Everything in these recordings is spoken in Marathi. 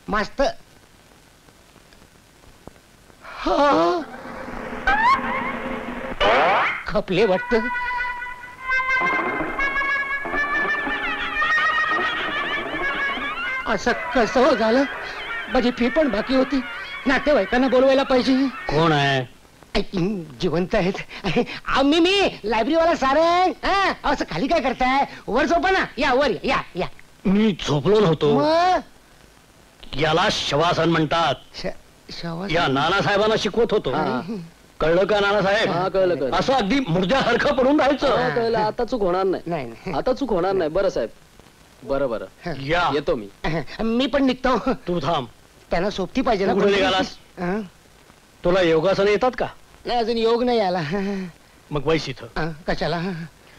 मस्त. खपले वाटत. असं कसं झालं? माझी फी पण बाकी होती. नातेवाईकांना बोलवायला पाहिजे. कोण आहे? जिवंत आहेत. मी लायब्ररीवाला सारंग. असं खाली काय करताय? वर झोपा ना. या वर या या. मी झोपलो नव्हतो. मग याला शवासन म्हणतात. या नानासाहेबांना शिकवत होतो. कळलं का नानासाहेब? कळलं. असं अगदी मुर्द्यासारखं पडून राहायचं. कळलं. आता चूक होणार नाही. नाही. आता चूक होणार नाही. बरं साहेब. बरं या येतो मी. मी पण निघतो. तू थांब. त्यांना सोबती पाहिजे ना. कुठे निघालास? तुला योगासनं येतात का? नाही, अजून योग नाही आला. मग बैस इथं. कशाला?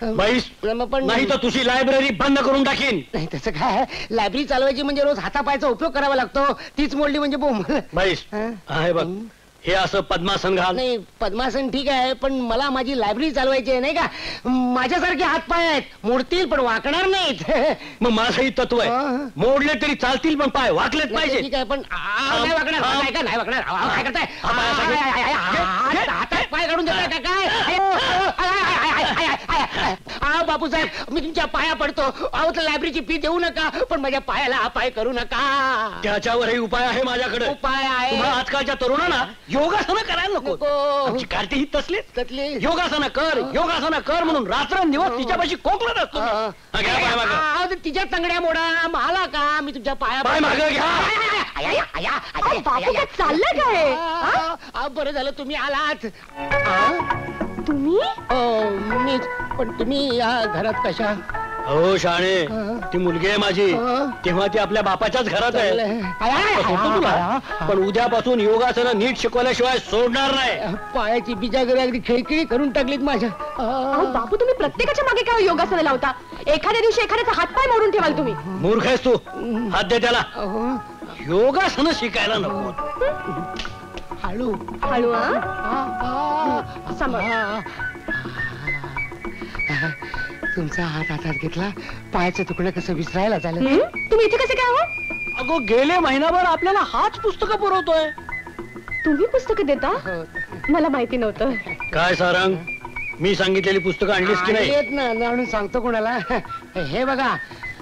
बैस. पण नाही तर तुझी लायब्ररी बंद करून टाकीन. नाही तसं काय. लायब्ररी चालवायची म्हणजे रोज हातापायचा उपयोग करावा लागतो. तीच मोडली म्हणजे बोंब. बैस. आहे बघ, हे असं पद्मासन घाल. नाही, पद्मासन ठीक आहे, पण मला माझी लायब्ररी चालवायची आहे, नाही का? माझ्यासारखे हातपाय आहेत, मोडतील पण वाकणार नाहीत. मग माझंही तत्व आहे, मोडले तरी चालतील पण पाय वाकलेच पाहिजे. ठीक आहे, पण नाही वाकणार. नाही वाकणार. काय करताय? हातात पाय काढून देताय का काय? बापूसाहेब, मी तुमच्या पाया पडतो. अहो, तर लायब्ररीची फी देऊ नका, पण माझ्या पायाला अपाय करू नका. त्याच्यावरही उपाय आहे माझ्याकडे. उपाय आहे? तुम्हाला आजकालच्या तरुणांना योगासनं करायला नको. आमची कार्ती ही तसलीच. योगासनं कर म्हणून रात्रंदिवस तिच्यापाशी कोकलत असतो. तिच्या तंगड्या मोडा, मला का? मी तुमच्या पाया मागं घ्या. चाललंय काय? बरं झालं तुम्ही आलात. तुम्ही? मीच. पण तुम्ही या घरात कशा? हो शाणे, ती मुलगी आहे माझी. तेव्हा ती आपल्या बापाच्याच घरात आहे. तुला पण उद्यापासून योगासनं नीट शिकवल्याशिवाय सोडणार नाही. पायाची बिजागरी अगदी खिळखिळी करून टाकलीत माझ्या. बापू, तुम्ही प्रत्येकाच्या मागे काय योगासनं लावता? एखाद्या दिवशी एखाद्याचा हातपाय मोडून ठेवाल तुम्ही. मूर्ख आहेस तू. हात दे त्याला. योगासनं शिकायला नको. हळू हळू. तुमचा हात हातात घेतला, पायाचं तुकडं कसं विसरायला झालं. तुम्ही इथे कसे काय हो? अगो, गेले महिनाभर आपल्याला हाच पुस्तकं पुरवतोय. तुम्ही पुस्तकं देता? मला माहिती नव्हतं. काय सारंग, मी सांगितलेली पुस्तकं आणलीस की नाही? येत ना, म्हणून सांगतो कोणाला. हे बघा,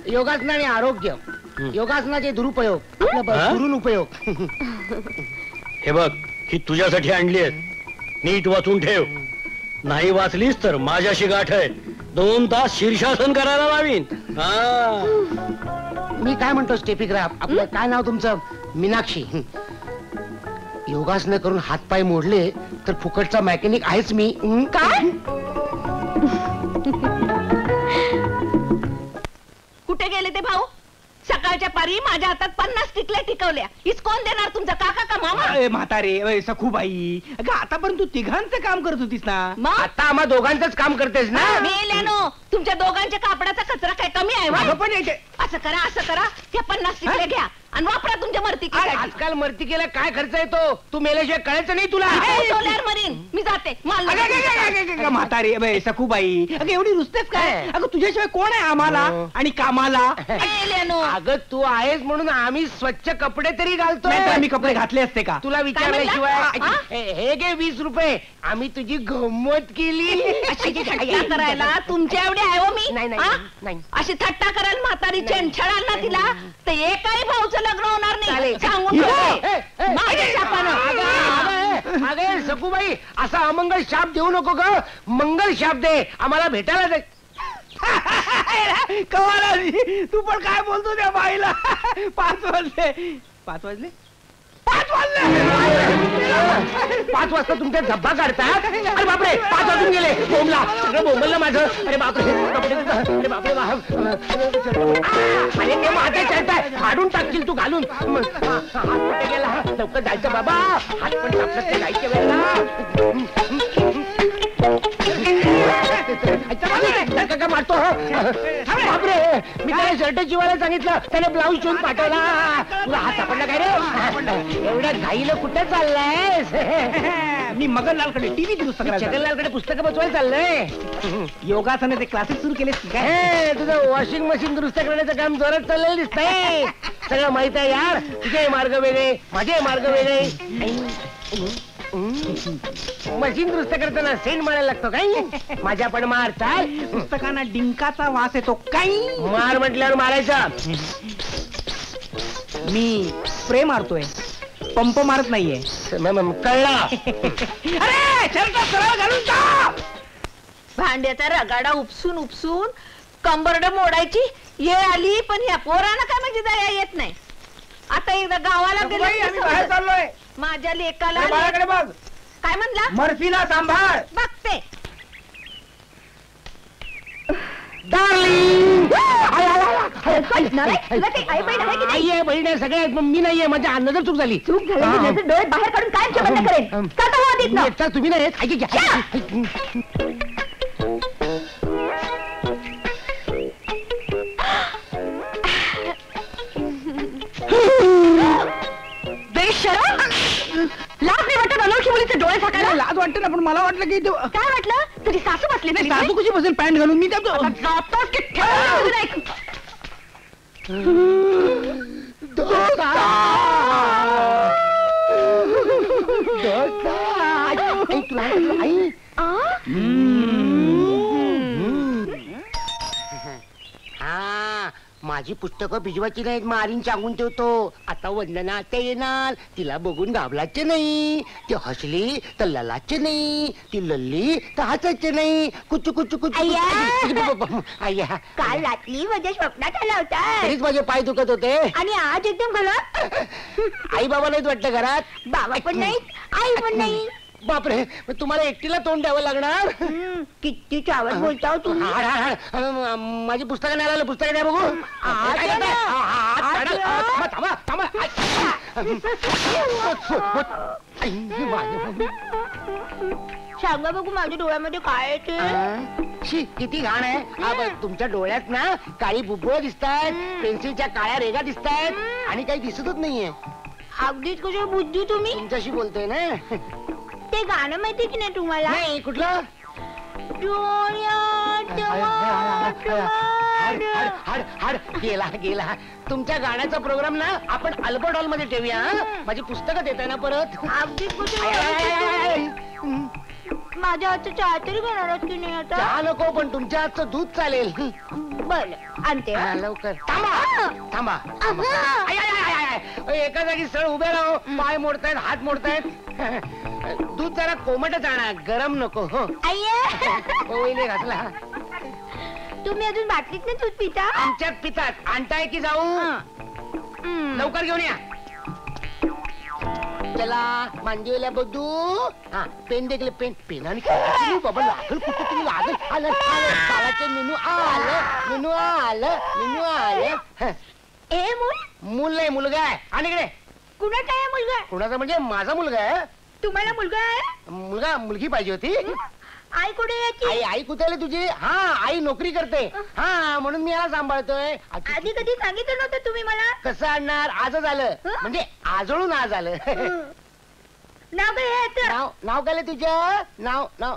योगासन आणि आरोग्य, योगासनाचे दुरुपयोग, दुरून उपयोग. हे बघ, ही तुझ्यासाठी आणली आहेत. नीट वाचून ठेव. नाही वाचलीस तर माझ्याशी गाठ आहे. 2 तास शीर्षासन करायला लावीन. मी काय म्हणतो स्टेफिग्राफ, आपलं काय नाव तुमचं? मीनाक्षी. योगासनं करून हातपाय मोडले तर फुकटचा मेकॅनिक आहेच मी. काय? कुठे गेले ते भाऊ? सकाळच्या पारी माझ्या हातात 50 टिकल्या टिकवल्या. हीच कोण देणार? तुमचा काका का मामा? म्हातारे, सखूबाई, अगं आतापर्यंत तू तिघांचं काम करत होतीस ना. मग आता आम्हा दोघांचंच काम करतेस ना. मेल्यानो, तुमच्या दोघांच्या कापडाचा कचरा काय कमी आहे? असं करा, त्या 50 टिकल्या घ्या आणि वापरा तुमच्या मर्ती. आजकाल मर्ती केला काय खर्च येतो? तू मेल्याशिवाय कळायचं नाही तुला. मरीन मी जाते. म्हातारे, सखूबाई, अगं एवढी रुसतेस काय? अगं तुझ्याशिवाय कोण आहे आम्हाला आणि कामाला? अगं तू आहेस म्हणून आम्ही स्वच्छ कपडे तरी घालतो. आम्ही कपडे घातले असते का? तुला विचारल्याशिवाय. हे घे 20 रुपये. आम्ही तुझी गंमत केली. करायला तुमच्या एवढे आहे हो मी? नाही. अशी थट्टा करायला म्हातारी छळाल ना तिला तर एकही भाऊचं लग्न होणार नाही. सांगून अगे सखूबाई, असा अमंगल शाप देऊ नको ग. मंगल शाप दे. आम्हाला भेटायला दे. कमाल, तू पण काय बोलतो त्या बाईला? 5 वाजले. 5 वाजले? 5 वाजता तुमच्या धब्बा काढतात? अरे बापरे, 5 वाजून गेले. बोंबला, सगळं बोंबललं माझं. अरे बापरे, अरे बापरे, अरे ते माझ्या चढताय, काढून टाकशील तू घालून. हात कुठे गेला? लवकर जायचं बाबा. हात पण टाकत ते जायच्या वेळेला. का मारतो? बापरे, मी त्याला शर्ट शिवायला सांगितलं, त्याने ब्लाऊज शिवून पाठवला. तुला हात सापडला काय रे? एवढ्या घाईला कुठे चाललाय? मी मगनलालकडे टीव्ही दुरुस्त करायला छगनलालकडे पुस्तकं बसवायला चाललंय. योगासनाचे क्लासेस सुरू केलेस की काय? हे, तुझं वॉशिंग मशीन दुरुस्त करण्याचं काम जोरात चाललेलं दिसतंय. सगळं माहित आहे यार. तुझे मार्ग वेगळे, माझे मार्ग वेगळे. मशीन दुरुस्त करताना सेंट मारायला लागतो काय? माझ्या पण मार चाल. पुस्तकांना डिंकाचा वास येतो काही. मार म्हटल्यावर मारायचा. मी स्प्रे मारतोय, पंप मारत नाहीये. कळला. अरे शर्ट सरळ घालून जा. भांड्याचा रगाडा उपसून उपसून कंबरड मोडायची ये आली, पण या पोरानं काय म्हणजे दया येत नाही. आता एकदा गावाला बाई, आम्ही गेले बाहेर चाललोय. माझ्या लेकाला अरे, बाळाकडे बघ. काय म्हणला? मर्फीला सांभाळ. बघते. आई आहे, बहीण आहे, सगळे आहेत, पण मी नाहीये. माझ्या नजर चूक झाली. चूक झाली डोळे बाहेर काढून काय बंद करेन. मी एकटा, तुम्ही नाही येत. ऐक, ऐक. लाज नाही वाटत अनोळखी मुलीचे डोळे झाकायला? लाज वाटते ना, पण मला वाटलं की काय वाटलं? तुझी सासू बसली नाही, सासू कशी बसेल पॅन्ट घालून? मी काय जातोस की ठेवून नाही? आई हा, माझी पुस्तकं भिजवायची नाहीत, मारीन सांगून ठेवतो. आता वंदना आता येणार, तिला बघून घाबरायचे नाही. ती हसली तर ललाचे नाही, ती लल्ली तर हसायचे नाही. कुचू कुचू कुचू. आय्या, काल रात्री माझ्या स्वप्नात आला होता तरीच माझे पाय दुखत होते. आणि आज एकदम घरात आई बाबा नाहीत वाटतं घरात? बाबा पण नाही, आई पण नाही. बापरे, मग तुम्हाला एकटीला तोंड द्यावं लागणार. किती चावत बोलता हो तुम्ही. हाड, हाड, हाड. माझी पुस्तकं नाही आलं, पुस्तकं द्या बघू. काय करताय? हात काढा. थांबा, थांबा, थांबा. सांगा बघू माझ्या डोळ्यामध्ये काय येते. शी, किती घाण आहे. बघ, तुमच्या डोळ्यात ना काळी बुबुळ दिसतायत, पेन्सिलच्या काळ्या रेगा दिसतायत आणि काही दिसतच नाहीये. अगदीच कशा बुद्धी तुम्ही. तुमच्याशी बोलतोय ना. ते गाणं माहिती की नाही तुम्हाला? नाही, कुठलं? डोळ्यात हाड, हाड, हाड, हाड. गेला गेला. तुमच्या गाण्याचा प्रोग्राम ना आपण अल्बर्ट हॉल मध्ये ठेवूया. माझी पुस्तकं देताय ना परत? अगदीच कशा. माझ्या हातचं चहा तरी घेणार आहात की नाही आता? चहा नको, पण तुमच्या हातचं दूध चालेल. बरं आणते. हा, लवकर. थांबा, थांबा, थांबा. I, I, I, I, I. एका जागी सरळ उभे राहो. पाय मोडतायत, हात मोडतायत. दूध जरा कोमटच आणा, गरम नको. हो, ओळीने घातला. तुम्ही अजून बाटलीत नाही दूध पिता? आमच्यात पितात. आणताय की जाऊ? लवकर घेऊन या. चला, मांडीला बघू. हा, पेन देखले, पेन. पेनाने बाबा लागल कुठं तुम्ही लागल. आलं आलं बाळाचे मेनू आलं, मेनू आलं, मेनू आलं. ए मूल? मूल नाही, मुलगा आहे. आणि इकडे. कुणाचा आहे मुलगा? कुणाचा म्हणजे माझा मुलगा आहे. तुम्हाला मुलगा आहे? मुलगा, मुलगी पाहिजे होती. आई कुठे याची? आई, आई कुठे आली तुझी? हा, आई नोकरी करते. हा, म्हणून मी याला सांभाळतोय. आधी कधी सांगितलं नव्हतं तुम्ही मला? कसं आणणार? आजच आलं. म्हणजे आजळून आज आलं. नाव काय याचं? नाव, नाव काय तुझं? नाव, नाव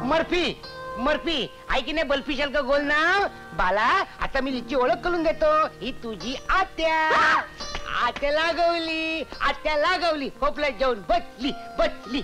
मर्फी. मर्फी. आई की नाही, बल्फिशल का गोल नाव. बाला, आता मी हिची ओळख करून देतो. ही तुझी आत्या. आत्या लागवली, आत्या लागवली. खोपल्यात जाऊन बसली, बसली.